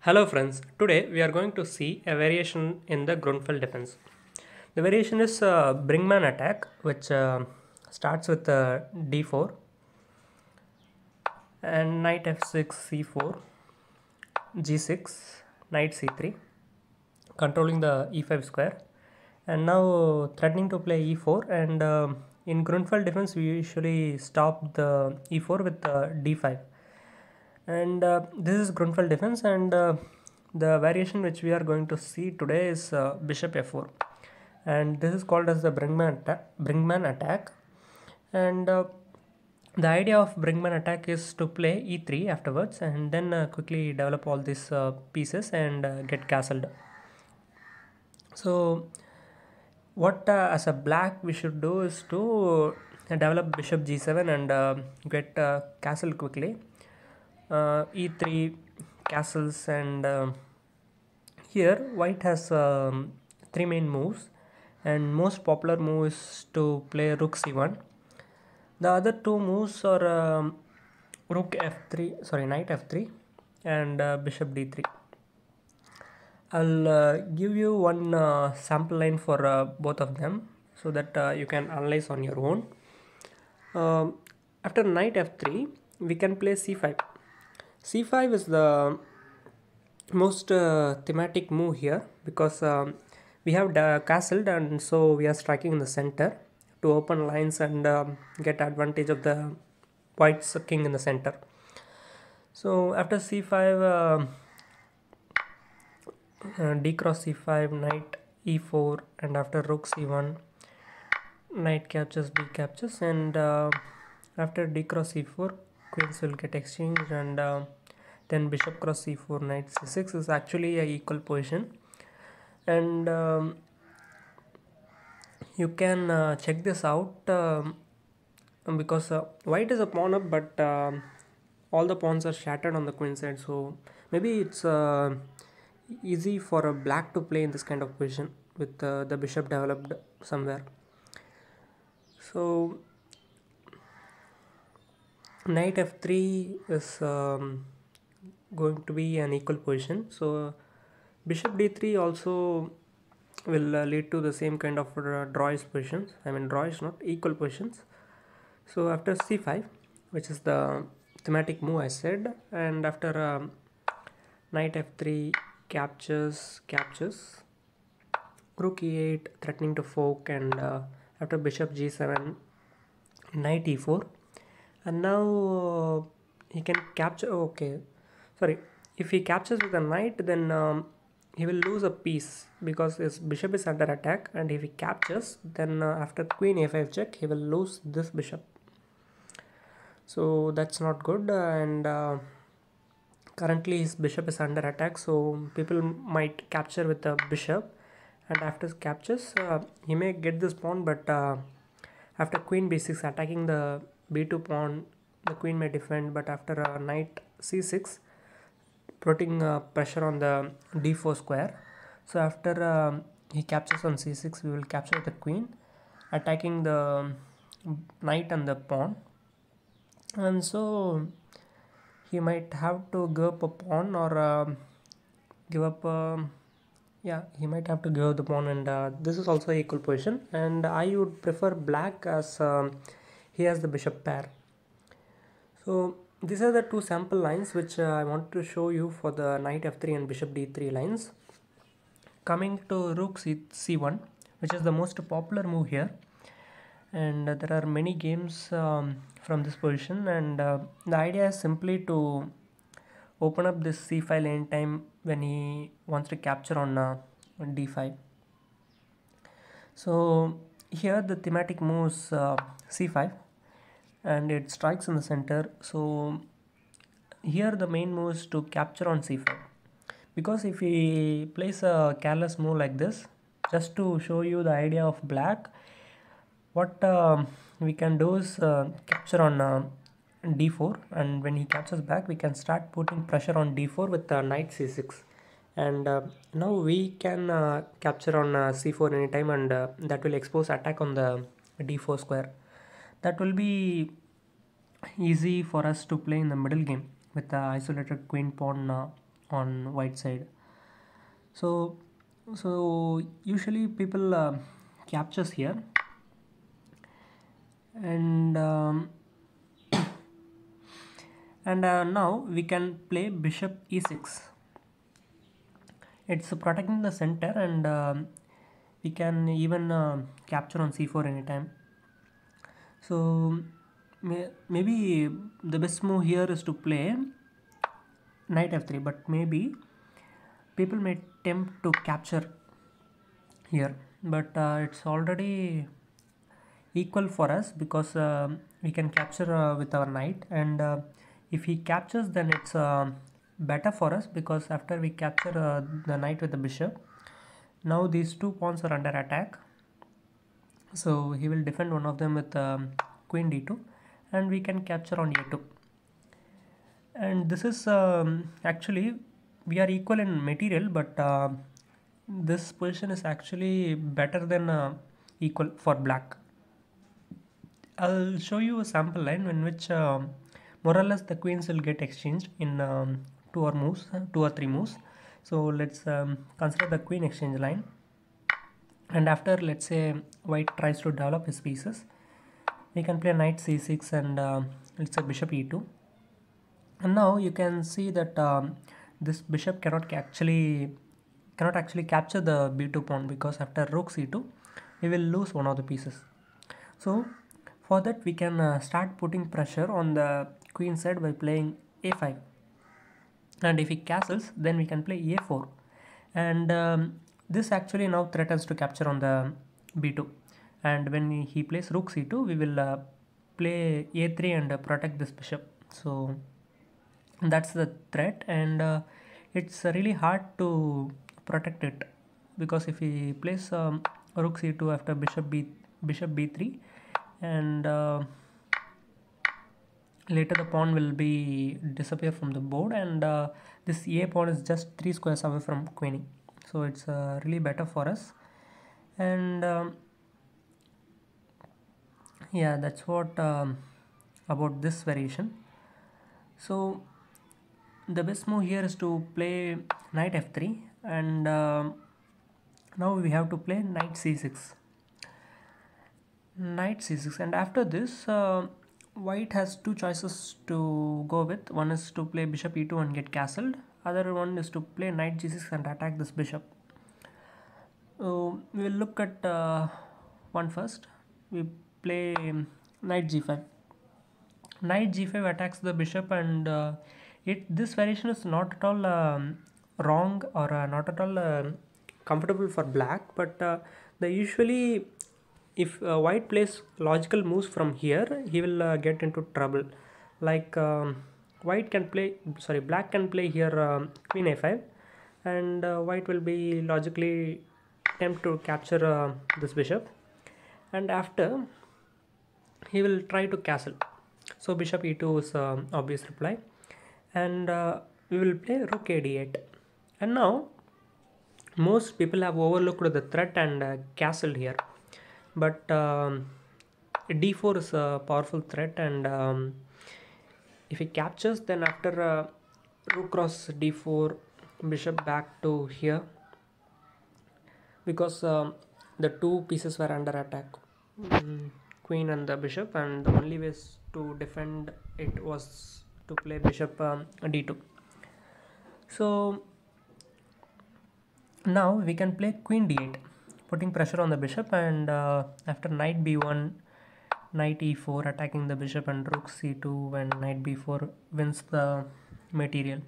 Hello friends, today we are going to see a variation in the Grünfeld defense. The variation is Brinckmann attack, which starts with d4 and knight f6, c4, g6, knight c3, controlling the e5 square, and now threatening to play e4. And in Grünfeld defense we usually stop the e4 with d5. And this is Grunfeld defense, and the variation which we are going to see today is bishop f4, and this is called as the Brinckmann attack. And the idea of Brinckmann attack is to play e3 afterwards and then quickly develop all these pieces and get castled. So what as a black we should do is to develop bishop g7 and get castle quickly. E3 castles, and here white has three main moves, and most popular move is to play rook c1. The other two moves are rook f3, sorry, knight f3 and bishop d3. I'll give you one sample line for both of them so that you can analyze on your own. After knight f3 we can play c5. c5 is the most thematic move here because we have castled, and so we are striking in the center to open lines and get advantage of the white's king in the center. So after c5, d cross c5, knight e4, and after rook c1, knight captures, b captures, and after d cross c4, queens will get exchanged, and then bishop cross c4, knight c6 is actually a equal position. And you can check this out because white is a pawn up, but all the pawns are shattered on the queen side, so maybe it's easy for a black to play in this kind of position with the bishop developed somewhere. So knight f3 is going to be an equal position, so bishop d3 also will lead to the same kind of drawish positions, drawish, not equal positions. So after c5, which is the thematic move I said, and after knight f3 captures, rook e8 threatening to fork, and after bishop g7, knight e4, and now he can capture, if he captures with a knight, then he will lose a piece because his bishop is under attack, and if he captures, then after queen a5 check he will lose this bishop, so that's not good. And currently his bishop is under attack, so people might capture with the bishop, and after captures he may get this pawn, but after queen b6 attacking the b2 pawn, the queen may defend, but after knight c6 putting pressure on the d4 square, so after he captures on c6 we will capture the queen, attacking the knight and the pawn, and so he might have to give up a pawn or give up he might have to give up the pawn, and this is also equal position, and I would prefer black as he has the bishop pair. So these are the two sample lines which I want to show you for the knight f3 and bishop d3 lines. Coming to rook c1, which is the most popular move here, and there are many games from this position, and the idea is simply to open up this c5 lane time when he wants to capture on d5. So here the thematic move is c5, and it strikes in the center, so here the main move is to capture on c5, because if he plays a careless move like this, just to show you the idea of black, what we can do is capture on d4, and when he captures back we can start putting pressure on d4 with knight c6, and now we can capture on c4 anytime, and that will expose attack on the d4 square. That will be easy for us to play in the middle game with the isolated queen pawn on white side. So usually people captures here, and now we can play bishop e6. It's protecting the center, and we can even capture on c4 anytime. So maybe the best move here is to play knight f3, but maybe people may attempt to capture here, but it's already equal for us because we can capture with our knight, and if he captures, then it's better for us, because after we capture the knight with the bishop, now these two pawns are under attack, so he will defend one of them with queen d2, and we can capture on a2. And this is actually we are equal in material, but this position is actually better than equal for black. I'll show you a sample line in which more or less the queens will get exchanged in two or three moves. So let's consider the queen exchange line, and after, let's say, white tries to develop his pieces, we can play knight c6 and let's say bishop e2. And now you can see that this bishop cannot actually capture the b2 pawn, because after rook c2 we will lose one of the pieces. So for that we can start putting pressure on the queen side by playing a5, and if he castles, then we can play a4, and this actually now threatens to capture on the b2, and when he plays rook c2, we will play a3 and protect this bishop. So that's the threat, and it's really hard to protect it, because if he plays rook c2 after bishop b3, and later the pawn will be disappear from the board, and this a pawn is just 3 squares away from queening, so it's really better for us. And yeah, that's what about this variation. So the best move here is to play knight f3, and now we have to play knight c6, and after this white has two choices to go with. One is to play bishop e2 and get castled, other one is to play knight g6 and attack this bishop. So we will look at one first. We play knight g5. Knight g5 attacks the bishop, and this variation is not at all wrong, or not at all comfortable for black, but the usually, if white plays logical moves from here, he will get into trouble. Like black can play here queen a5, and white will be logically attempt to capture this bishop, and after he will try to castle. So bishop e2 is obvious reply, and we will play rook a d8. And now most people have overlooked the threat and castled here, but d4 is a powerful threat, and if he captures, then after rook cross d4, bishop back to here, because the two pieces were under attack, queen and the bishop, and the only ways to defend it was to play bishop d2. So now we can play queen d8, putting pressure on the bishop, and after knight b1, knight e4, attacking the bishop, and rook c2 when knight b4 wins the material.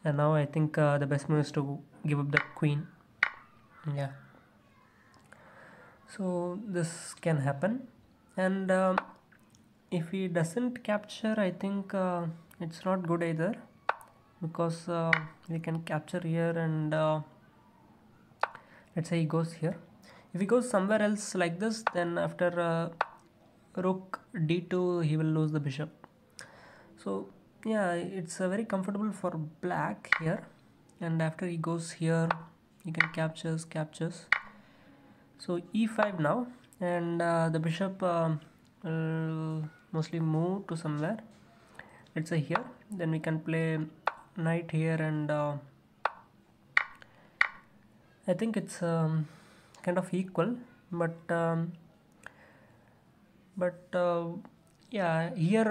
And now I think the best move is to give up the queen. Yeah, so this can happen, and if he doesn't capture, I think it's not good either, because we can capture here, and let's say he goes here. If he goes somewhere else like this, then after rook d2, he will lose the bishop. So yeah, it's very comfortable for black here, and after he goes here, he can captures. So e5 now, and the bishop will mostly move to somewhere, let's say here. Then we can play knight here, and I think it's kind of equal, but yeah, here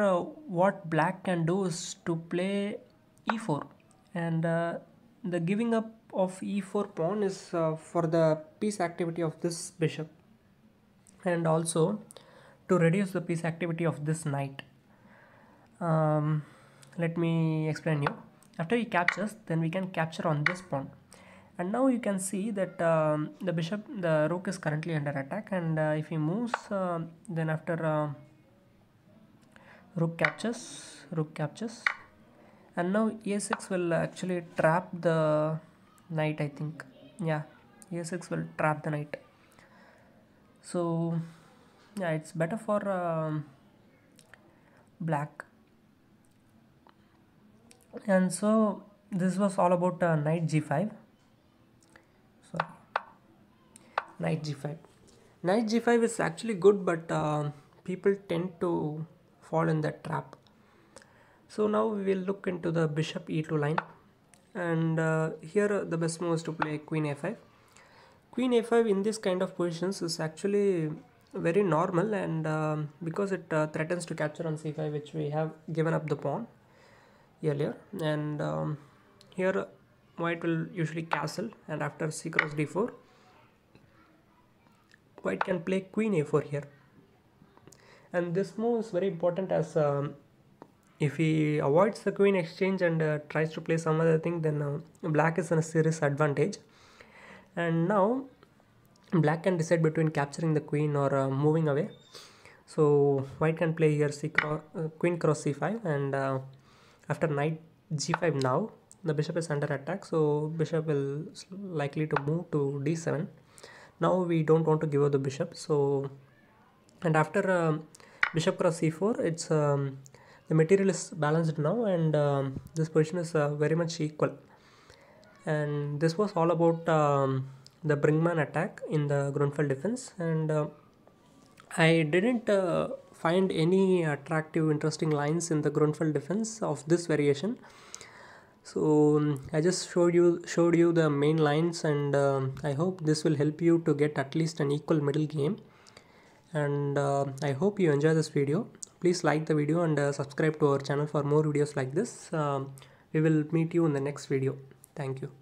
what black can do is to play e4, and the giving up of e4 pawn is for the piece activity of this bishop, and also to reduce the piece activity of this knight. Let me explain you. After he captures, then we can capture on this pawn, and now you can see that the rook is currently under attack, and if he moves, then after rook captures, and now a6 will actually trap the knight, I think. Yeah, a6 will trap the knight. So yeah, it's better for black. And so this was all about knight g5. Sorry, knight g5. Knight g5 is actually good, but people tend to fall in that trap. So now we will look into the bishop e2 line, and here the best move is to play queen a5. Queen a5 in this kind of positions is actually very normal, and because it threatens to capture on c5, which we have given up the pawn earlier, and here white will usually castle, and after c cross d4, white can play queen a4 here, and this move is very important as if he avoids the queen exchange and tries to play some other thing, then black is in a serious advantage. And now black can decide between capturing the queen or moving away. So white can play here queen cross c5, and after knight g5, now the bishop is under attack, so bishop will likely to move to d7. Now we don't want to give up the bishop, so, and after bishop cross c4, it's the material is balanced now, and this position is very much equal. And this was all about the Brinckmann attack in the Grünfeld defense, and I didn't find any attractive, interesting lines in the Grünfeld defense of this variation. So I just showed you the main lines, and I hope this will help you to get at least an equal middle game. And I hope you enjoy this video. Please like the video and subscribe to our channel for more videos like this. We will meet you in the next video. Thank you.